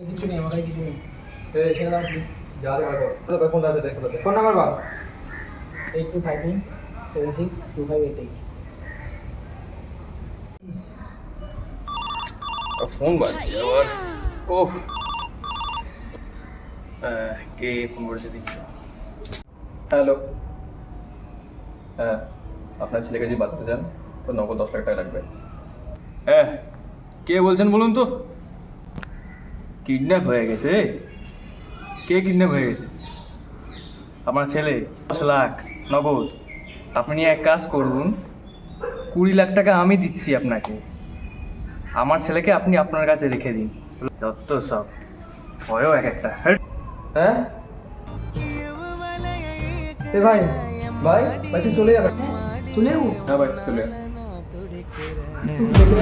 কিছু নেই আমার কিছু নেই। ফোন নাম্বার বল। 8259762588। ফোন বাজছে আবার। ওহ, কে ফোন করেছে দেখি। হ্যালো, হ্যাঁ, আপনার ছেলেকে যদি বাঁচাতে চান তো নগদ 10 লাখ টাকা লাগবে। হ্যাঁ, কে বলছেন বলুন তো? কিডন্যাপ হয়ে গেছে? কে কিডন্যাপ হয়ে গেছে? আমার ছেলে 10 লাখ নগদ। আপনি এক কাজ করুন, 20 লাখ টাকা আমি দিচ্ছি আপনাকে। আমার ছেলেকে আপনি আপনার কাছে রেখে দিন। যত সব ভয়ও এক একটা। হ্যাঁ এ ভাই ভাই ভাই তুই চলে যাবে। চলে যাবো? হ্যাঁ ভাই, চলে একটু